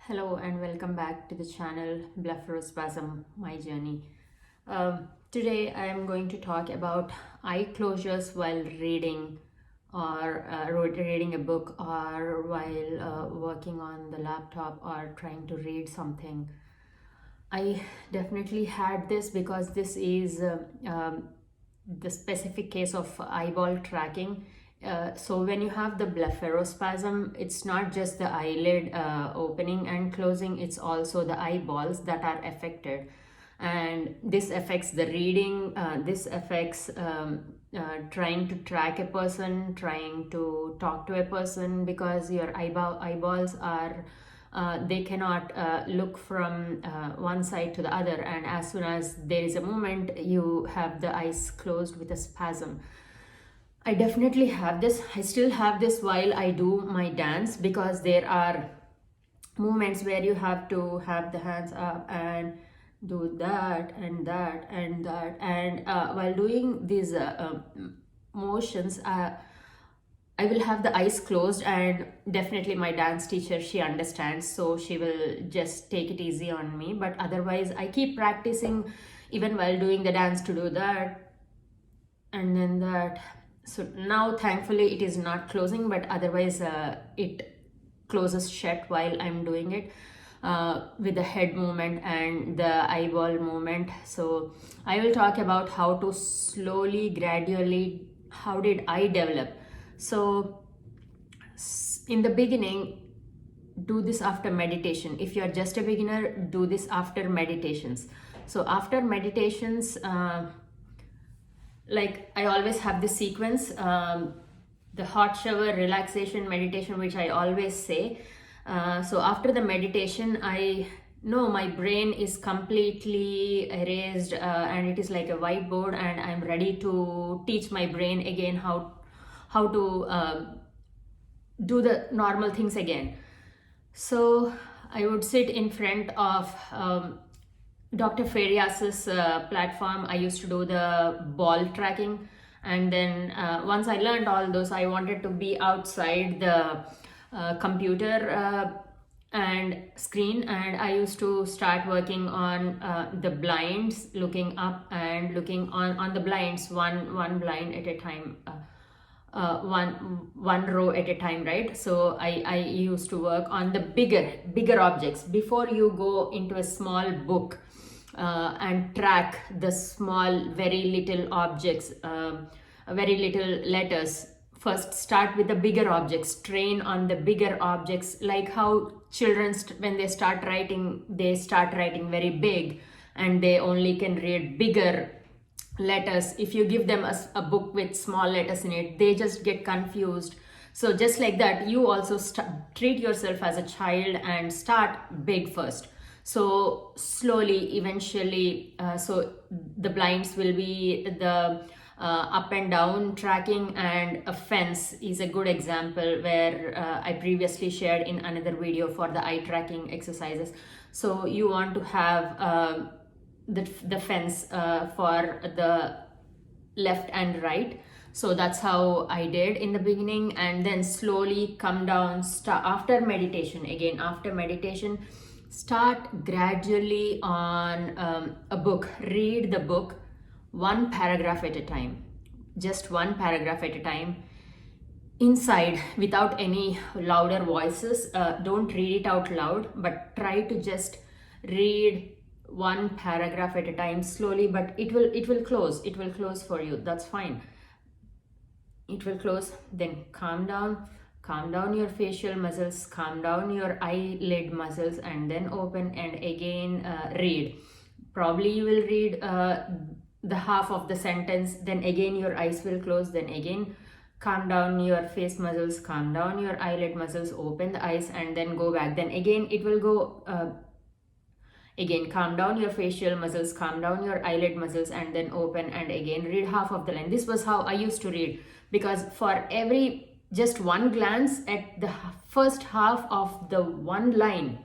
Hello and welcome back to the channel Blepharospasm, my journey. Today I am going to talk about eye closures while reading or reading a book or while working on the laptop or trying to read something. I definitely had this because this is the specific case of eyeball tracking. So when you have the blepharospasm, it's not just the eyelid opening and closing, it's also the eyeballs that are affected. And this affects the reading, this affects trying to track a person, trying to talk to a person, because your eyeballs are they cannot look from one side to the other, and as soon as there is a movement you have the eyes closed with a spasm. I definitely have this. I still have this while I do my dance, because there are movements where you have to have the hands up and do that and that and that, and while doing these motions, I will have the eyes closed, and definitely my dance teacher, she understands, so she will just take it easy on me. But otherwise, I keep practicing even while doing the dance to do that and then that. So now, thankfully, it is not closing, but otherwise, it closes shut while I'm doing it. With the head movement and the eyeball movement. So I will talk about how to slowly, gradually, how did I develop. So in the beginning, do this after meditation. If you are just a beginner, do this after meditations. So after meditations, like I always have this sequence, the hot shower, relaxation, meditation, which I always say. So after the meditation, I know my brain is completely erased, and it is like a whiteboard, and I'm ready to teach my brain again how to do the normal things again. So I would sit in front of Dr. Farias's platform. I used to do the ball tracking, and then once I learned all those, I wanted to be outside the computer and screen, and I used to start working on the blinds, looking up and looking on the blinds, one blind at a time. One row at a time, right? So I used to work on the bigger objects before you go into a small book and track the small, very little objects, very little letters. First start with the bigger objects, train on the bigger objects, like how children when they start writing, they start writing very big and they only can read bigger letters. If you give them a book with small letters in it, they just get confused. So just like that, you also treat yourself as a child and start big first. So slowly, eventually, so the blinds will be the up and down tracking, and a fence is a good example where I previously shared in another video for the eye tracking exercises. So you want to have the fence for the left and right. So that's how I did in the beginning, and then slowly come down. After meditation, again after meditation, start gradually on a book. Read the book one paragraph at a time, just one paragraph at a time, inside, without any louder voices. Don't read it out loud, but try to just read one paragraph at a time slowly. But it will close for you, that's fine. It will close. Then calm down your facial muscles, calm down your eyelid muscles, and then open and again read. Probably you will read the half of the sentence, then again your eyes will close, then again calm down your face muscles, calm down your eyelid muscles, open the eyes, and then go back. Then again it will go again, calm down your facial muscles, calm down your eyelid muscles, and then open and again read half of the line. This was how I used to read, because for every just one glance at the first half of the one line,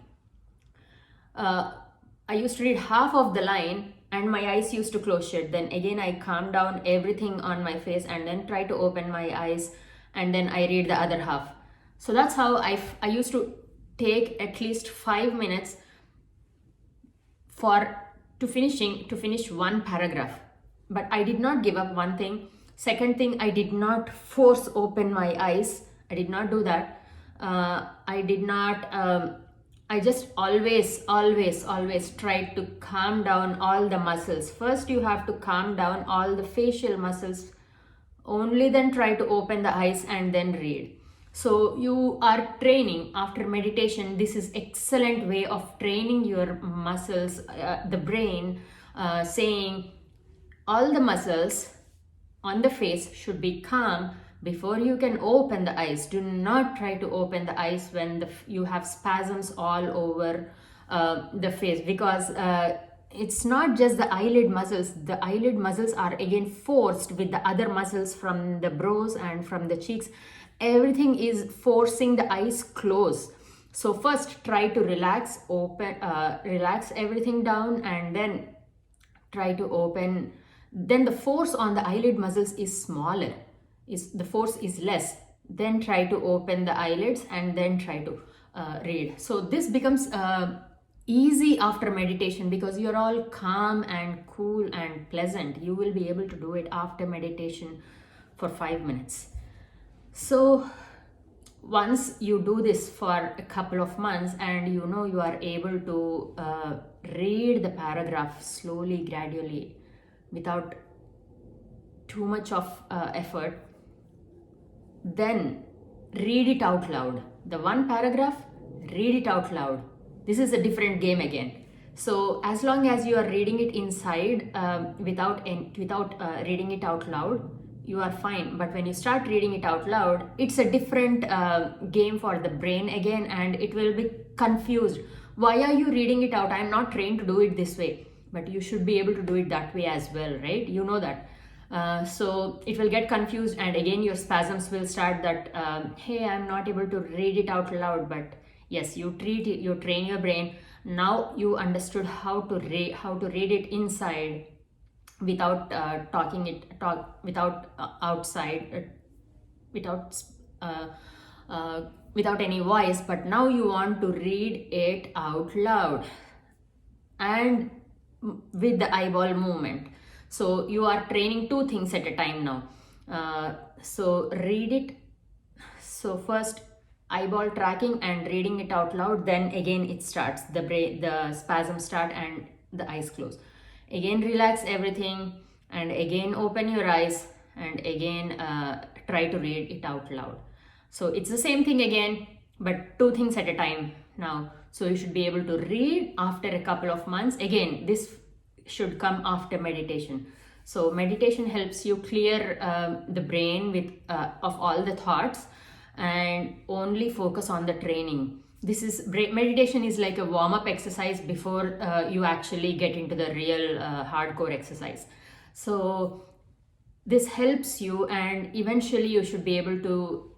I used to read half of the line and my eyes used to close shut. Then again I calm down everything on my face and then try to open my eyes, and then I read the other half. So that's how I used to take at least 5 minutes to finish one paragraph. But I did not give up, one thing. Second thing, I did not force open my eyes. I did not do that. I just always tried to calm down all the muscles. First, you have to calm down all the facial muscles, only then try to open the eyes and then read. So you are training after meditation. This is excellent way of training your muscles, the brain, saying all the muscles on the face should be calm before you can open the eyes. Do not try to open the eyes when you have spasms all over the face, because it's not just the eyelid muscles. The eyelid muscles are again forced with the other muscles from the brows and from the cheeks. Everything is forcing the eyes close. So first try to relax everything down, and then try to open. Then the force on the eyelid muscles is smaller, the force is less. Then try to open the eyelids and then try to read. So this becomes easy after meditation, because you're all calm and cool and pleasant. You will be able to do it after meditation for 5 minutes. So once you do this for a couple of months, and you are able to read the paragraph slowly, gradually, without too much of effort, then read it out loud. The one paragraph, read it out loud. This is a different game again. So as long as you are reading it inside without reading it out loud, you are fine. But when you start reading it out loud, it's a different game for the brain again, and it will be confused. Why are you reading it out? I'm not trained to do it this way. But you should be able to do it that way as well, right? You know that. So it will get confused, and again your spasms will start that, hey, I'm not able to read it out loud. But yes, you train your brain. Now you understood how to read it inside without without any voice. But now you want to read it out loud and with the eyeball movement. So you are training two things at a time now. So read it. So first eyeball tracking and reading it out loud, then again it starts, the spasms start and the eyes close. Again relax everything, and again open your eyes, and again try to read it out loud. So it's the same thing again, but two things at a time now. So you should be able to read after a couple of months. Again, this should come after meditation. So meditation helps you clear the brain of all the thoughts, and only focus on the training. Meditation is like a warm-up exercise before you actually get into the real hardcore exercise. So this helps you, and eventually you should be able to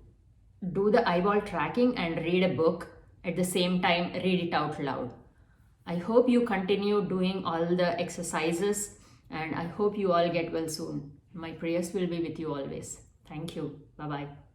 do the eyeball tracking and read a book at the same time, read it out loud. I hope you continue doing all the exercises, and I hope you all get well soon. My prayers will be with you always. Thank you. Bye-bye.